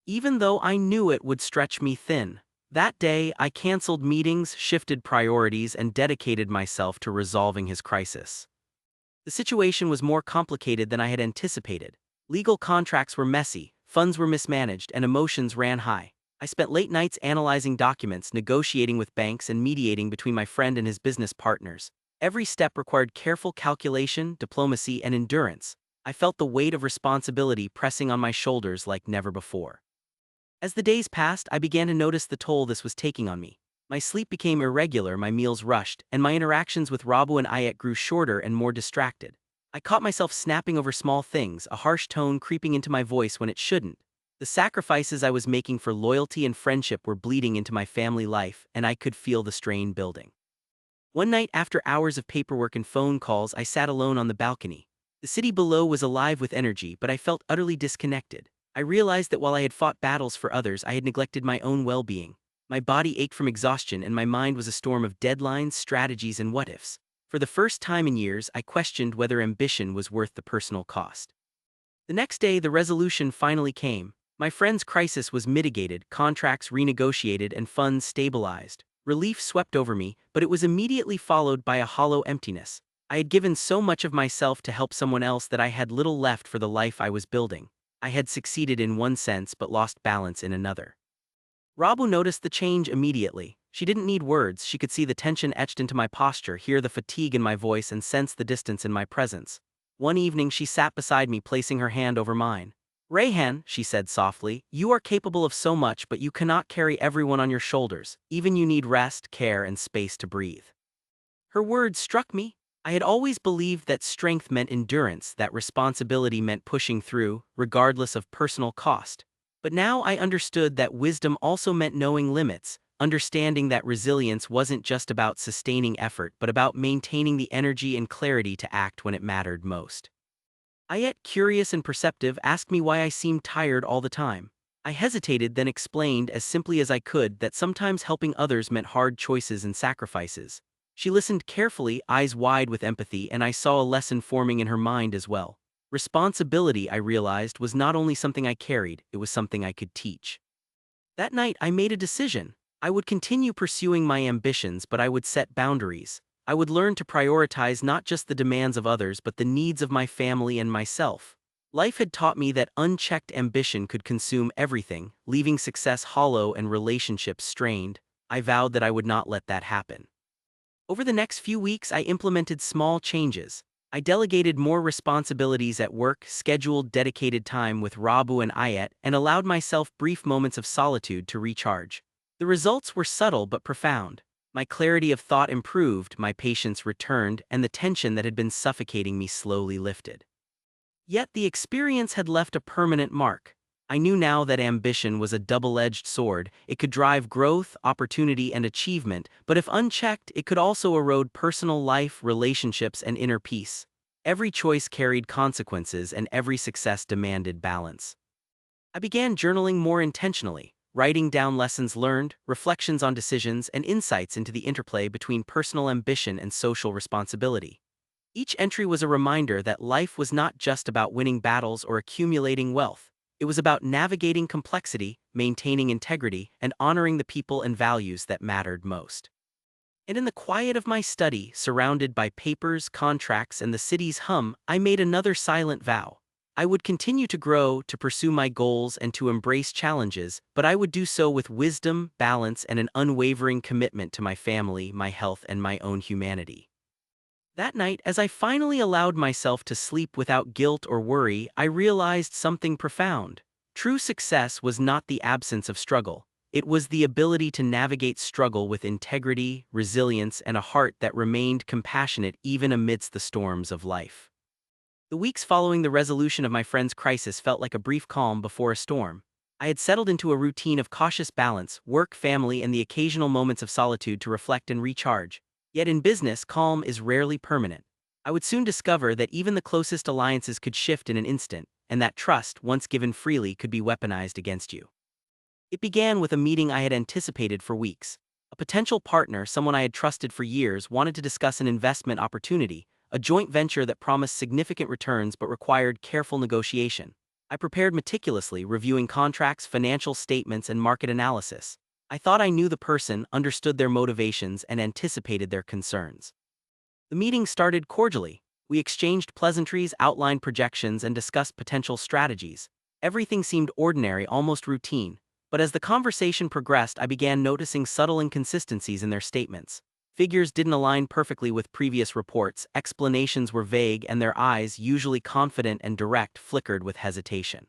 even though I knew it would stretch me thin. That day, I canceled meetings, shifted priorities, and dedicated myself to resolving his crisis. The situation was more complicated than I had anticipated. Legal contracts were messy, funds were mismanaged, and emotions ran high. I spent late nights analyzing documents, negotiating with banks, and mediating between my friend and his business partners. Every step required careful calculation, diplomacy, and endurance. I felt the weight of responsibility pressing on my shoulders like never before. As the days passed, I began to notice the toll this was taking on me. My sleep became irregular, my meals rushed, and my interactions with Rabu and Ayet grew shorter and more distracted. I caught myself snapping over small things, a harsh tone creeping into my voice when it shouldn't. The sacrifices I was making for loyalty and friendship were bleeding into my family life, and I could feel the strain building. One night, after hours of paperwork and phone calls, I sat alone on the balcony. The city below was alive with energy, but I felt utterly disconnected. I realized that while I had fought battles for others, I had neglected my own well-being. My body ached from exhaustion, and my mind was a storm of deadlines, strategies, and what-ifs. For the first time in years, I questioned whether ambition was worth the personal cost. The next day, the resolution finally came. My friend's crisis was mitigated, contracts renegotiated, and funds stabilized. Relief swept over me, but it was immediately followed by a hollow emptiness. I had given so much of myself to help someone else that I had little left for the life I was building. I had succeeded in one sense but lost balance in another. Rabu noticed the change immediately. She didn't need words, she could see the tension etched into my posture, hear the fatigue in my voice, and sense the distance in my presence. One evening she sat beside me, placing her hand over mine. "Rayhan," she said softly, "you are capable of so much, but you cannot carry everyone on your shoulders. Even you need rest, care, and space to breathe." Her words struck me. I had always believed that strength meant endurance, that responsibility meant pushing through, regardless of personal cost. But now I understood that wisdom also meant knowing limits, understanding that resilience wasn't just about sustaining effort but about maintaining the energy and clarity to act when it mattered most. Ayet, curious and perceptive, asked me why I seemed tired all the time. I hesitated, then explained as simply as I could that sometimes helping others meant hard choices and sacrifices. She listened carefully, eyes wide with empathy, and I saw a lesson forming in her mind as well. Responsibility, I realized, was not only something I carried, it was something I could teach. That night, I made a decision. I would continue pursuing my ambitions, but I would set boundaries. I would learn to prioritize not just the demands of others but the needs of my family and myself. Life had taught me that unchecked ambition could consume everything, leaving success hollow and relationships strained. I vowed that I would not let that happen. Over the next few weeks, I implemented small changes. I delegated more responsibilities at work, scheduled dedicated time with Rabu and Ayet, and allowed myself brief moments of solitude to recharge. The results were subtle but profound. My clarity of thought improved, my patience returned, and the tension that had been suffocating me slowly lifted. Yet the experience had left a permanent mark. I knew now that ambition was a double-edged sword. It could drive growth, opportunity, and achievement, but if unchecked, it could also erode personal life, relationships, and inner peace. Every choice carried consequences, and every success demanded balance. I began journaling more intentionally, writing down lessons learned, reflections on decisions, and insights into the interplay between personal ambition and social responsibility. Each entry was a reminder that life was not just about winning battles or accumulating wealth. It was about navigating complexity, maintaining integrity, and honoring the people and values that mattered most. And in the quiet of my study, surrounded by papers, contracts, and the city's hum, I made another silent vow. I would continue to grow, to pursue my goals, and to embrace challenges, but I would do so with wisdom, balance, and an unwavering commitment to my family, my health, and my own humanity. That night, as I finally allowed myself to sleep without guilt or worry, I realized something profound. True success was not the absence of struggle. It was the ability to navigate struggle with integrity, resilience, and a heart that remained compassionate even amidst the storms of life. The weeks following the resolution of my friend's crisis felt like a brief calm before a storm. I had settled into a routine of cautious balance, work, family, and the occasional moments of solitude to reflect and recharge. Yet in business, calm is rarely permanent. I would soon discover that even the closest alliances could shift in an instant, and that trust, once given freely, could be weaponized against you. It began with a meeting I had anticipated for weeks. A potential partner, someone I had trusted for years, wanted to discuss an investment opportunity, a joint venture that promised significant returns but required careful negotiation. I prepared meticulously, reviewing contracts, financial statements, and market analysis. I thought I knew the person, understood their motivations, and anticipated their concerns. The meeting started cordially. We exchanged pleasantries, outlined projections, and discussed potential strategies. Everything seemed ordinary, almost routine, but as the conversation progressed, I began noticing subtle inconsistencies in their statements. Figures didn't align perfectly with previous reports, explanations were vague, and their eyes, usually confident and direct, flickered with hesitation.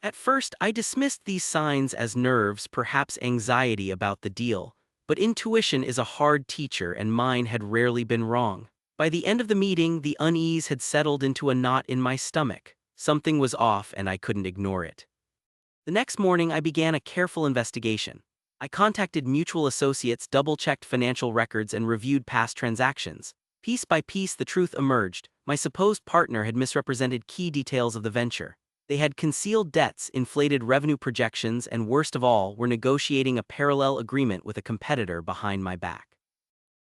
At first, I dismissed these signs as nerves, perhaps anxiety about the deal, but intuition is a hard teacher and mine had rarely been wrong. By the end of the meeting, the unease had settled into a knot in my stomach. Something was off and I couldn't ignore it. The next morning, I began a careful investigation. I contacted mutual associates, double-checked financial records, and reviewed past transactions. Piece by piece, the truth emerged. My supposed partner had misrepresented key details of the venture. They had concealed debts, inflated revenue projections, and worst of all, were negotiating a parallel agreement with a competitor behind my back.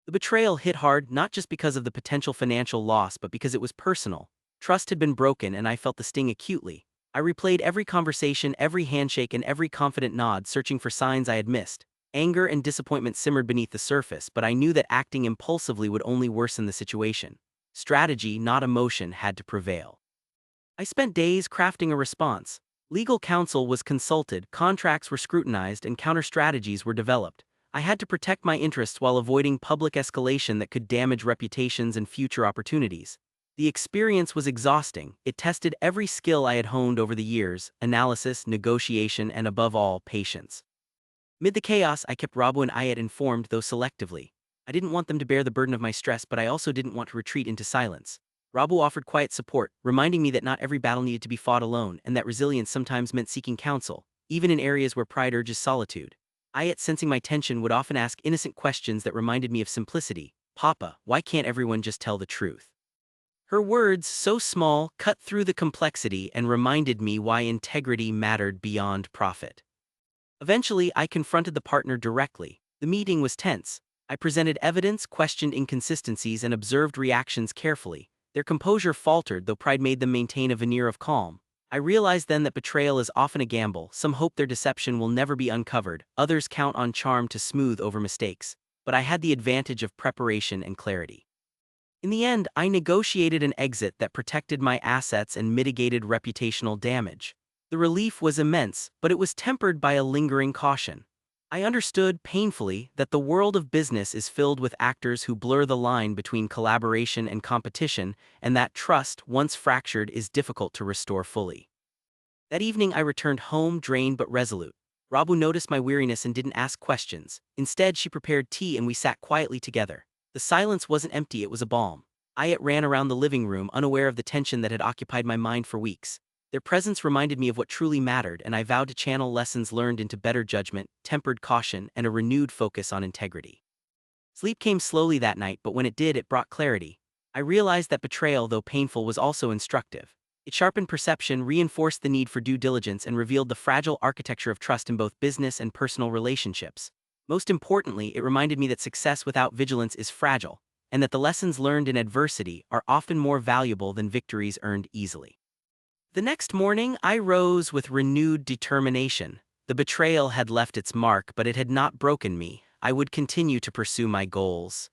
The betrayal hit hard, not just because of the potential financial loss, but because it was personal. Trust had been broken, and I felt the sting acutely. I replayed every conversation, every handshake, and every confident nod, searching for signs I had missed. Anger and disappointment simmered beneath the surface, but I knew that acting impulsively would only worsen the situation. Strategy, not emotion, had to prevail. I spent days crafting a response. Legal counsel was consulted, contracts were scrutinized, and counter-strategies were developed. I had to protect my interests while avoiding public escalation that could damage reputations and future opportunities. The experience was exhausting. It tested every skill I had honed over the years: analysis, negotiation, and above all, patience. Mid the chaos, I kept Rabu and Ayat informed, though selectively. I didn't want them to bear the burden of my stress, but I also didn't want to retreat into silence. Rabu offered quiet support, reminding me that not every battle needed to be fought alone, and that resilience sometimes meant seeking counsel, even in areas where pride urges solitude. Ayat, sensing my tension, would often ask innocent questions that reminded me of simplicity. "Papa, why can't everyone just tell the truth?" Her words, so small, cut through the complexity and reminded me why integrity mattered beyond profit. Eventually, I confronted the partner directly. The meeting was tense. I presented evidence, questioned inconsistencies, and observed reactions carefully. Their composure faltered, though pride made them maintain a veneer of calm. I realized then that betrayal is often a gamble. Some hope their deception will never be uncovered, others count on charm to smooth over mistakes. But I had the advantage of preparation and clarity. In the end, I negotiated an exit that protected my assets and mitigated reputational damage. The relief was immense, but it was tempered by a lingering caution. I understood, painfully, that the world of business is filled with actors who blur the line between collaboration and competition, and that trust, once fractured, is difficult to restore fully. That evening I returned home, drained but resolute. Rabu noticed my weariness and didn't ask questions. Instead, she prepared tea and we sat quietly together. The silence wasn't empty, it was a balm. Ayat ran around the living room, unaware of the tension that had occupied my mind for weeks. Their presence reminded me of what truly mattered, and I vowed to channel lessons learned into better judgment, tempered caution, and a renewed focus on integrity. Sleep came slowly that night, but when it did, it brought clarity. I realized that betrayal, though painful, was also instructive. It sharpened perception, reinforced the need for due diligence, and revealed the fragile architecture of trust in both business and personal relationships. Most importantly, it reminded me that success without vigilance is fragile, and that the lessons learned in adversity are often more valuable than victories earned easily. The next morning, I rose with renewed determination. The betrayal had left its mark, but it had not broken me. I would continue to pursue my goals.